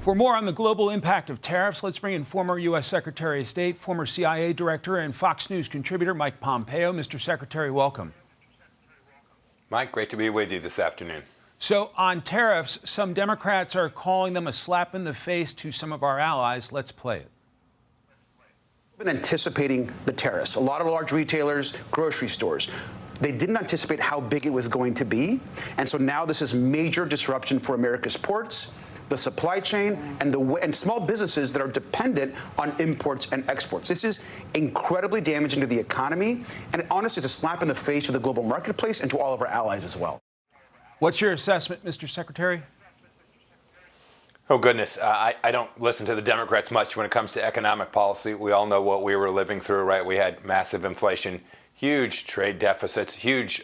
For more on the global impact of tariffs, let's bring in former U.S. Secretary of State, former CIA director, and Fox News contributor Mike Pompeo. Mr. Secretary, welcome. Mike, great to be with you this afternoon. So on tariffs, some Democrats are calling them a slap in the face to some of our allies. Let's play it. Been anticipating the tariffs. A lot of large retailers, grocery stores, they didn't anticipate how big it was going to be. And so now this is major disruption for America's ports, the supply chain, and small businesses that are dependent on imports and exports. This is incredibly damaging to the economy, and honestly, it's a slap in the face to the global marketplace and to all of our allies as well. What's your assessment, Mr. Secretary? Oh, goodness. I don't listen to the Democrats much when it comes to economic policy. We all know what we were living through, right? We had massive inflation, huge trade deficits, huge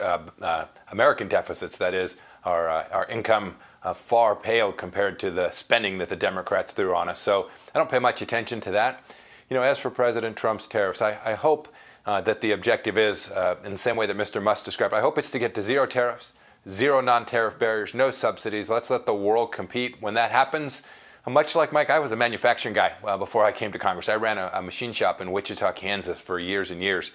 American deficits, that is, our income far paled compared to the spending that the Democrats threw on us. So I don't pay much attention to that. You know, as for President Trump's tariffs, I hope that the objective is, in the same way that Mr. Musk described, I hope it's to get to zero tariffs, zero non-tariff barriers, no subsidies. Let's let the world compete. When that happens, much like Mike, I was a manufacturing guy before I came to Congress. I ran a machine shop in Wichita, Kansas for years and years.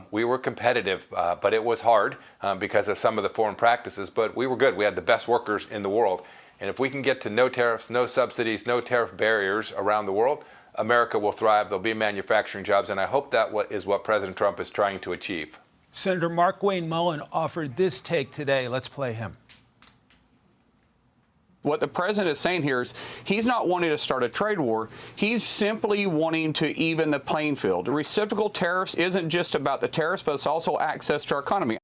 We were competitive, but it was hard because of some of the foreign practices, but we were good. We had the best workers in the world. And if we can get to no tariffs, no subsidies, no tariff barriers around the world, America will thrive. There'll be manufacturing jobs, and I hope that is what President Trump is trying to achieve. Senator Markwayne Mullin offered this take today. Let's play him. What the president is saying here is he's not wanting to start a trade war. He's simply wanting to even the playing field. Reciprocal tariffs isn't just about the tariffs, but it's also access to our economy.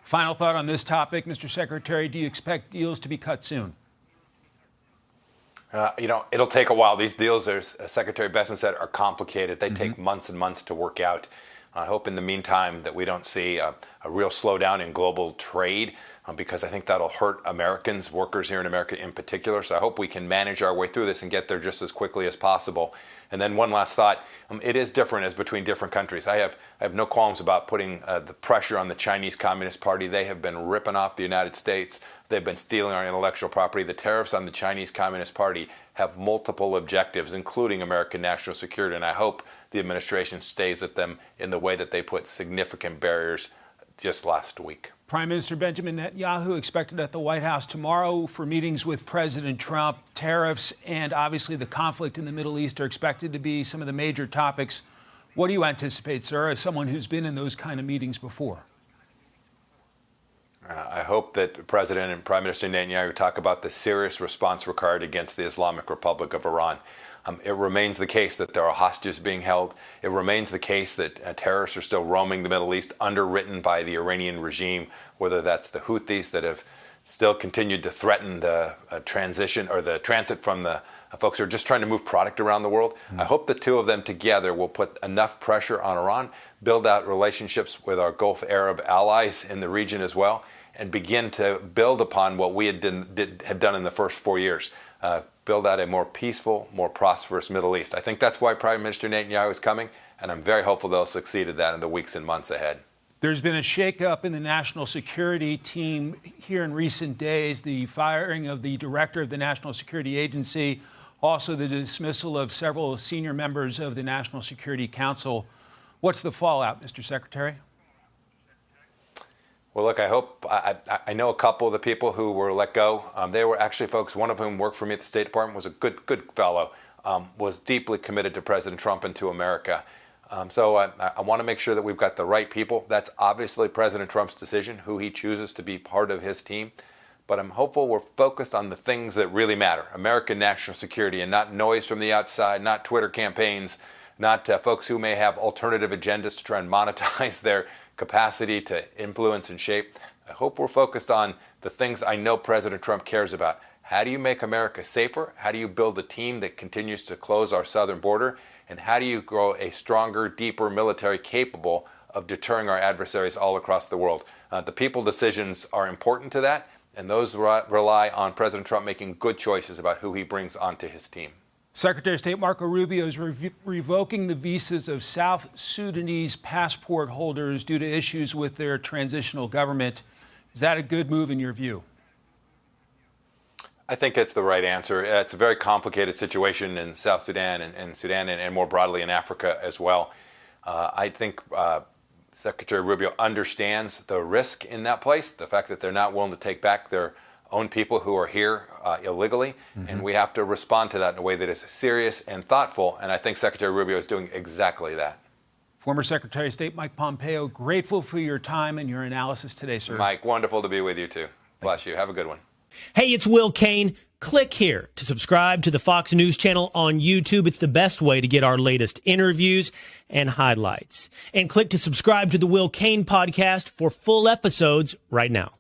Final thought on this topic, Mr. Secretary. Do you expect deals to be cut soon? You know, it'll take a while. These deals, as Secretary Besson said, are complicated. They take months and months to work out. I hope in the meantime that we don't see a real slowdown in global trade because I think that'll hurt Americans, workers here in America in particular. So I hope we can manage our way through this and get there just as quickly as possible. And then one last thought, it is different as between different countries. I have no qualms about putting the pressure on the Chinese Communist Party. They have been ripping off the United States. They've been stealing our intellectual property. The tariffs on the Chinese Communist Party have multiple objectives, including American national security. And I hope the administration stays at them in the way that they put significant barriers just last week. Prime Minister Benjamin Netanyahu expected at the White House tomorrow for meetings with President Trump. Tariffs and obviously the conflict in the Middle East are expected to be some of the major topics. What do you anticipate, sir, as someone who's been in those kind of meetings before? I hope that President and Prime Minister Netanyahu talk about the serious response required against the Islamic Republic of Iran. It remains the case that there are hostages being held. It remains the case that terrorists are still roaming the Middle East, underwritten by the Iranian regime, whether that's the Houthis that have still continued to threaten the transition or the transit from the folks who are just trying to move product around the world. I hope the two of them together will put enough pressure on Iran, build out relationships with our Gulf Arab allies in the region as well, and begin to build upon what we had done in the first 4 years. Build out a more peaceful, more prosperous Middle East. I think that's why Prime Minister Netanyahu is coming, and I'm very hopeful they'll succeed at that in the weeks and months ahead. There's been a shakeup in the national security team here in recent days, the firing of the director of the National Security Agency, also the dismissal of several senior members of the National Security Council. What's the fallout, Mr. Secretary? Well, look, I know a couple of the people who were let go. They were actually folks, one of whom worked for me at the State Department, was a good fellow, was deeply committed to President Trump and to America. So I want to make sure that we've got the right people. That's obviously President Trump's decision, who he chooses to be part of his team. But I'm hopeful we're focused on the things that really matter, American national security, and not noise from the outside, not Twitter campaigns, not folks who may have alternative agendas to try and monetize their capacity to influence and shape. I hope we're focused on the things I know President Trump cares about. How do you make America safer? How do you build a team that continues to close our southern border? And how do you grow a stronger, deeper military capable of deterring our adversaries all across the world? The people decisions are important to that, and those rely on President Trump making good choices about who he brings onto his team. Secretary of State Marco Rubio is revoking the visas of South Sudanese passport holders due to issues with their transitional government. Is that a good move in your view? I think it's the right answer. It's a very complicated situation in South Sudan and Sudan and more broadly in Africa as well. I think Secretary Rubio understands the risk in that place, the fact that they're not willing to take back their own people who are here illegally, and we have to respond to that in a way that is serious and thoughtful, and I think Secretary Rubio is doing exactly that. Former Secretary of State Mike Pompeo, grateful for your time and your analysis today, sir. Mike, wonderful to be with you too. Bless you. Have a good one. Hey, it's Will Kane. Click here to subscribe to the Fox News channel on YouTube. It's the best way to get our latest interviews and highlights. And click to subscribe to the Will Kane podcast for full episodes right now.